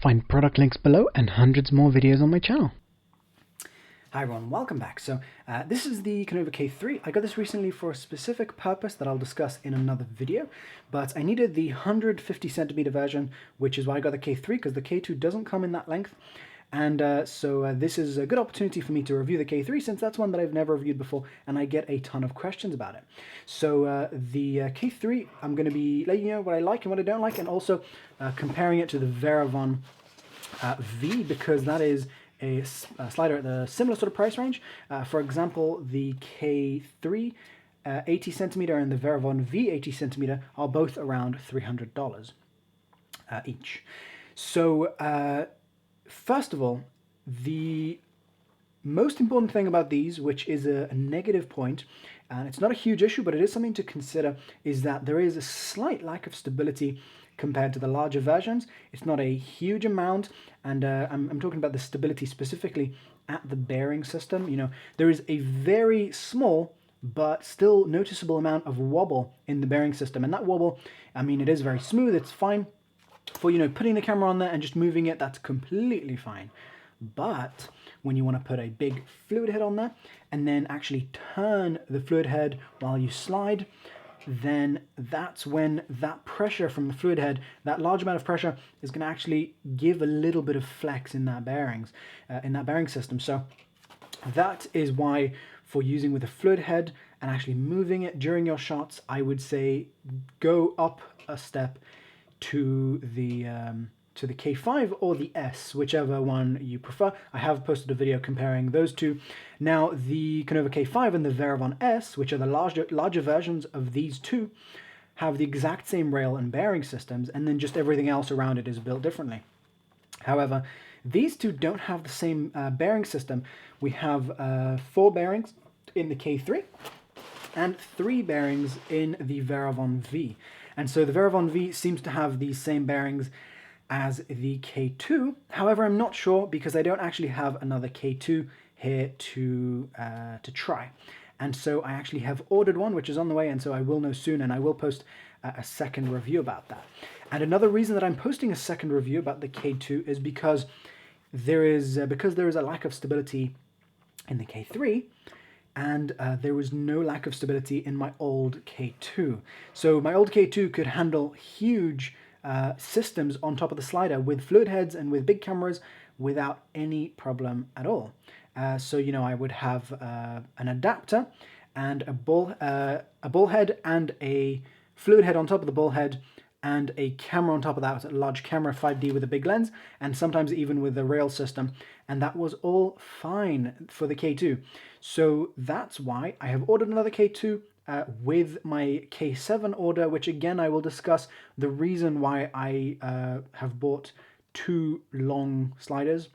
Find product links below and hundreds more videos on my channel. Hi everyone, welcome back. So this is the Konova K3. I got this recently for a specific purpose that I'll discuss in another video, but I needed the 150cm version, which is why I got the K3, because the K2 doesn't come in that length. And so this is a good opportunity for me to review the K3, since that's one that I've never reviewed before, and I get a ton of questions about it. So the K3, I'm going to be letting you know what I like and what I don't like, and also comparing it to the Varavon V, because that is a slider at the similar sort of price range. For example, the K3 80cm and the Varavon V 80cm are both around $300 each. So first of all, the most important thing about these, which is a negative point, and it's not a huge issue, but it is something to consider, is that there is a slight lack of stability compared to the larger versions. It's not a huge amount, and I'm talking about the stability specifically at the bearing system. You know, there is a very small but still noticeable amount of wobble in the bearing system, and that wobble, I mean, it is very smooth, it's fine. For, you know, putting the camera on there and just moving it, that's completely fine. But when you want to put a big fluid head on there and then actually turn the fluid head while you slide, then that's when that pressure from the fluid head, that large amount of pressure, is going to actually give a little bit of flex in that bearings, in that bearing system. So that is why, for using with a fluid head and actually moving it during your shots, I would say go up a step to the K5 or the S, whichever one you prefer. I have posted a video comparing those two. Now, the Konova K5 and the Varavon S, which are the larger versions of these two, have the exact same rail and bearing systems, and then just everything else around it is built differently. However, these two don't have the same bearing system. We have 4 bearings in the K3 and 3 bearings in the Varavon V. And so the Varavon V seems to have these same bearings as the K2. However, I'm not sure, because I don't actually have another K2 here to try. And so I actually have ordered one, which is on the way, and so I will know soon, and I will post a second review about that. And another reason that I'm posting a second review about the K2 is because there is a lack of stability in the K3, and there was no lack of stability in my old K2. So my old K2 could handle huge systems on top of the slider with fluid heads and with big cameras without any problem at all. So, you know, I would have an adapter and a ball head and a fluid head on top of the ball head, and a camera on top of that, a large camera 5D with a big lens, and sometimes even with the rail system, and that was all fine for the K2. So that's why I have ordered another K2 with my K7 order, which again I will discuss the reason why I have bought 2 long sliders.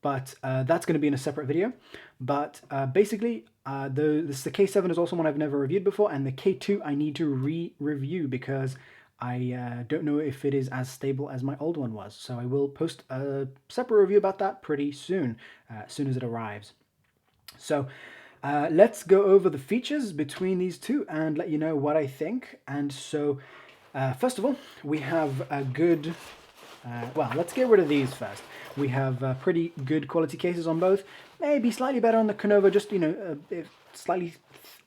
But that's going to be in a separate video. But basically, the K7 is also one I've never reviewed before, and the K2 I need to re-review because I don't know if it is as stable as my old one was. So I will post a separate review about that pretty soon, as soon as it arrives. So let's go over the features between these two and let you know what I think. And so, first of all, we have a good... well, let's get rid of these first. We have pretty good quality cases on both. Maybe slightly better on the Konova, just, you know,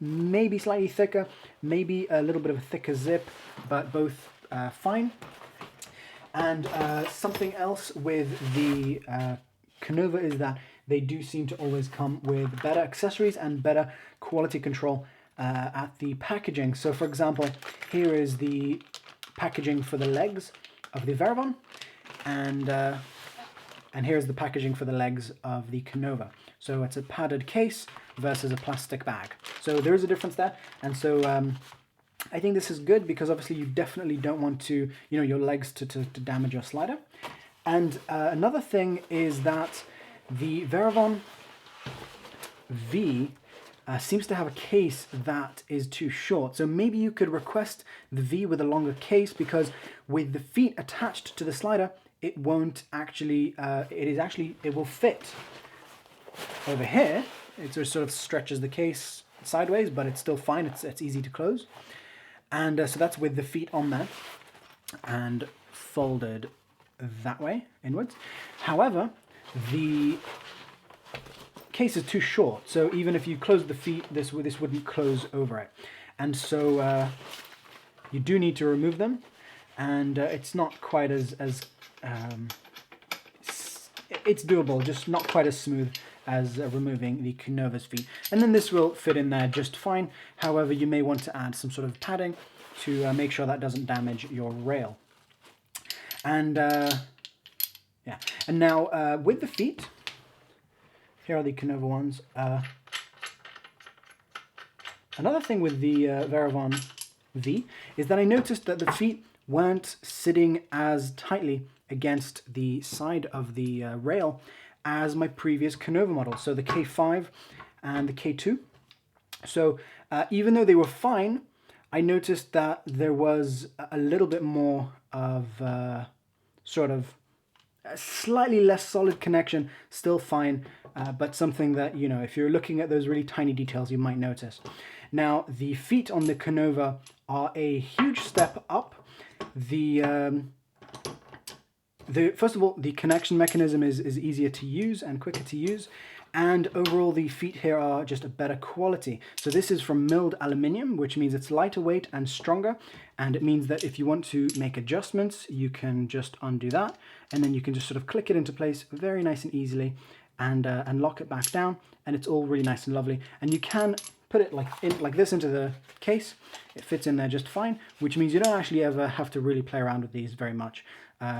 maybe slightly thicker, maybe a little bit of a thicker zip, but both fine. And something else with the Konova is that they do seem to always come with better accessories and better quality control at the packaging. So, for example, here is the packaging for the legs of the Varavon, and here's the packaging for the legs of the Konova. So it's a padded case versus a plastic bag. So there is a difference there, and so I think this is good, because obviously you definitely don't want to, you know, your legs to damage your slider. And another thing is that the Varavon V seems to have a case that is too short. So maybe you could request the V with a longer case, because with the feet attached to the slider, it won't actually, it will fit over here. It sort of stretches the case sideways, but it's still fine. It's easy to close. And so that's with the feet on there and folded that way, inwards. However, the case is too short, so even if you close the feet, this wouldn't close over it. And so you do need to remove them, and it's not quite as it's doable, just not quite as smooth as removing the Konova's feet. And then this will fit in there just fine. However, you may want to add some sort of padding to make sure that doesn't damage your rail. And yeah, and now with the feet, here are the Konova ones. Another thing with the Varavon V is that I noticed that the feet weren't sitting as tightly against the side of the rail as my previous Konova model, so the K5 and the K2. So even though they were fine, I noticed that there was a little bit more of sort of a slightly less solid connection, still fine, but something that, you know, if you're looking at those really tiny details, you might notice. Now, the feet on the Konova are a huge step up. First of all, the connection mechanism is easier to use and quicker to use, and overall the feet here are just a better quality. So this is from milled aluminium, which means it's lighter weight and stronger, and it means that if you want to make adjustments, you can just undo that, and then you can just sort of click it into place very nice and easily, and lock it back down, and it's all really nice and lovely. And you can put it like this into the case. It fits in there just fine, which means you don't actually ever have to really play around with these very much.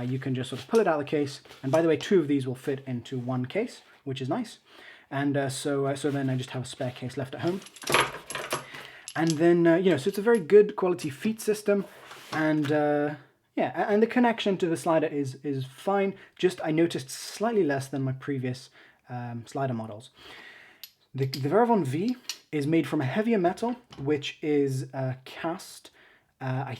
You can just sort of pull it out of the case, and by the way, 2 of these will fit into one case, which is nice. And so then I just have a spare case left at home. And then, you know, so it's a very good quality feet system, and yeah, and the connection to the slider is fine, just I noticed slightly less than my previous slider models. The Varavon V is made from a heavier metal, which is cast. I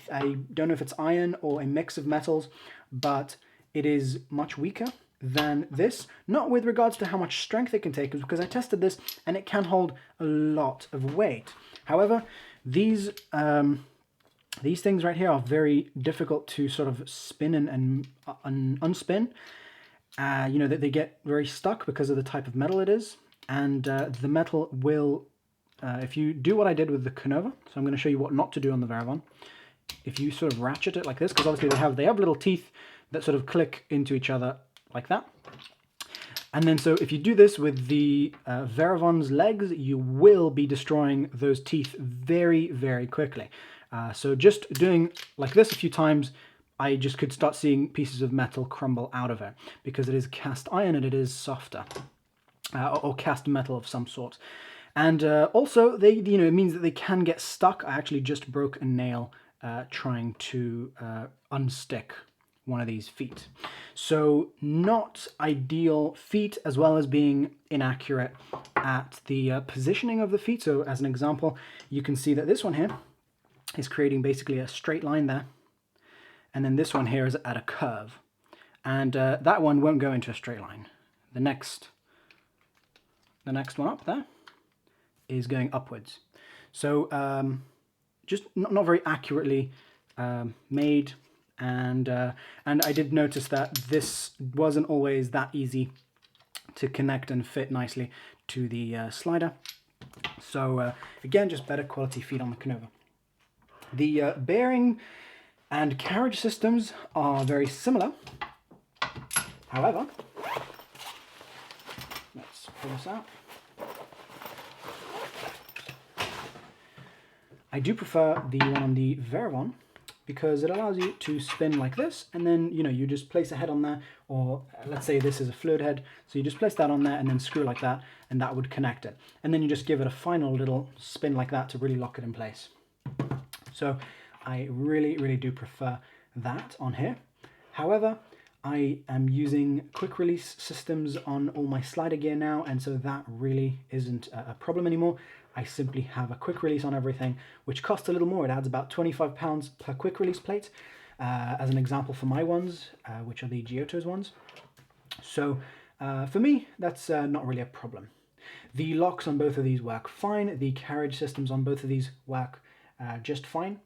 don't know if it's iron or a mix of metals, but it is much weaker than this. Not with regards to how much strength it can take, because I tested this and it can hold a lot of weight. However, these things right here are very difficult to sort of spin and unspin. You know, that they get very stuck because of the type of metal it is, and the metal will, if you do what I did with the Konova, so I'm going to show you what not to do on the Varavon. If you sort of ratchet it like this, because obviously they have little teeth that sort of click into each other like that. And then so if you do this with the Varavon's legs, you will be destroying those teeth very, very quickly. So just doing like this a few times, I just could start seeing pieces of metal crumble out of it, because it is cast iron and it is softer, or cast metal of some sort. And also, it means that they can get stuck. I actually just broke a nail trying to unstick one of these feet. So not ideal feet, as well as being inaccurate at the positioning of the feet. So as an example, you can see that this one here is creating basically a straight line there, and then this one here is at a curve, and that one won't go into a straight line. The next one up there is going upwards. So just not very accurately made, and I did notice that this wasn't always that easy to connect and fit nicely to the slider. So again, just better quality feet on the Konova. The bearing and carriage systems are very similar. However, let's pull this out. I do prefer the one on the Varavon, because it allows you to spin like this, and then you just place a head on there, or let's say this is a fluid head, so you just place that on there and then screw like that, and that would connect it, and then you just give it a final little spin like that to really lock it in place. So I really do prefer that on here. However, I am using quick release systems on all my slider gear now, and so that really isn't a problem anymore. I simply have a quick release on everything, which costs a little more. It adds about £25 per quick release plate, as an example for my ones, which are the Giotto's ones. So for me, that's not really a problem. The locks on both of these work fine. The carriage systems on both of these work just fine.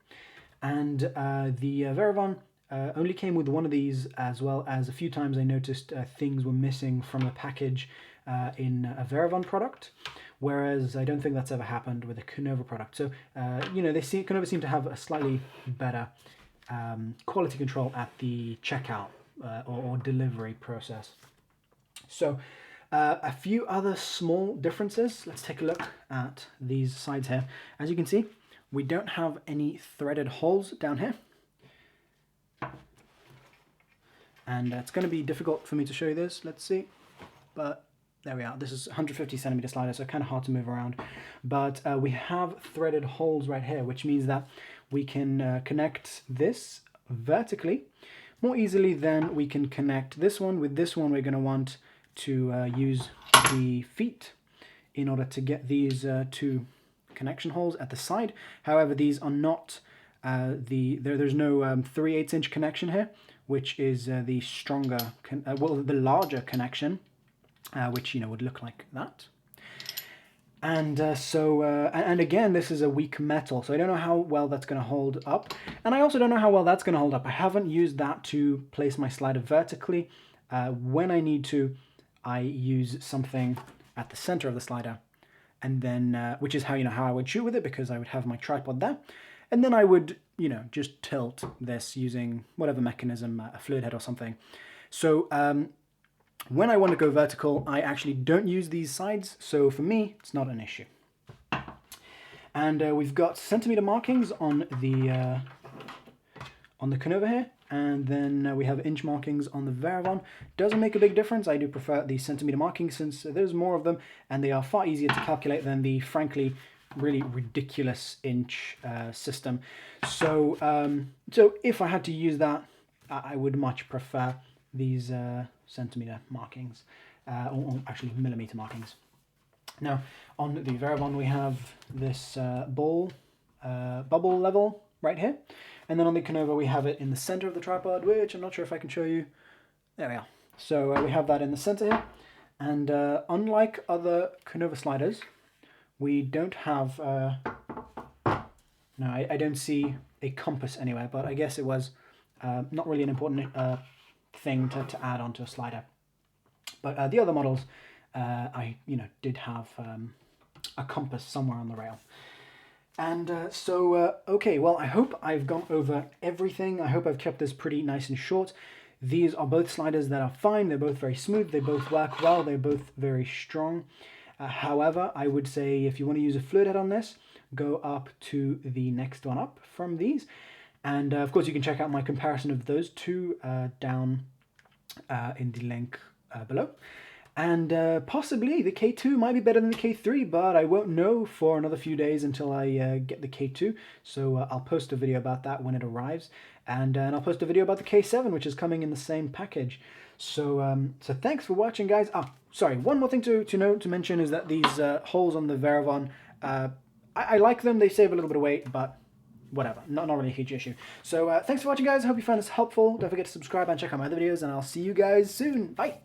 And the Varavon only came with one of these, as well as a few times I noticed things were missing from the package in a Varavon product, whereas I don't think that's ever happened with a Konova product. So, you know, Konova seem to have a slightly better quality control at the checkout or delivery process. So, a few other small differences. Let's take a look at these sides here. As you can see, we don't have any threaded holes down here. And it's going to be difficult for me to show you this, let's see, but there we are. This is 150 centimeter slider, so kind of hard to move around. But we have threaded holes right here, which means that we can connect this vertically more easily than we can connect this one. With this one, we're going to want to use the feet in order to get these two connection holes at the side. However, these are not, there's no 3/8 inch connection here, which is the stronger, the larger connection, which, you know, would look like that. And and again, this is a weak metal, so I don't know how well that's going to hold up. And I also don't know how well that's going to hold up. I haven't used that to place my slider vertically. When I need to, I use something at the center of the slider, and then, which is how, you know, how I would shoot with it, because I would have my tripod there. And then I would, you know, just tilt this using whatever mechanism, a fluid head or something. So when I want to go vertical, I actually don't use these sides. So for me, it's not an issue. And we've got centimeter markings on the Konova here. And then we have inch markings on the Varavon. Doesn't make a big difference. I do prefer the centimeter markings since there's more of them, and they are far easier to calculate than the, frankly, really ridiculous inch system. So so if I had to use that, I would much prefer these centimeter markings, or actually millimeter markings. Now on the Varavon we have this bubble level right here, and then on the Konova we have it in the center of the tripod, which I'm not sure if I can show you. There we are. So we have that in the center here, and unlike other Konova sliders, we don't have, no, I don't see a compass anywhere, but I guess it was not really an important thing to add onto a slider. But the other models, I, you know, did have a compass somewhere on the rail. And okay, well, I hope I've gone over everything. I hope I've kept this pretty nice and short. These are both sliders that are fine. They're both very smooth. They both work well. They're both very strong. However, I would say if you want to use a fluid head on this, go up to the next one up from these. And of course, you can check out my comparison of those two down in the link below. And possibly the K2 might be better than the K3, but I won't know for another few days until I get the K2. So I'll post a video about that when it arrives. And I'll post a video about the K7, which is coming in the same package. So so thanks for watching, guys. Oh, sorry, one more thing to mention is that these holes on the Varavon, I like them. They save a little bit of weight, but whatever, not really a huge issue. So thanks for watching, guys. I hope you found this helpful. Don't forget to subscribe and check out my other videos, and I'll see you guys soon. Bye.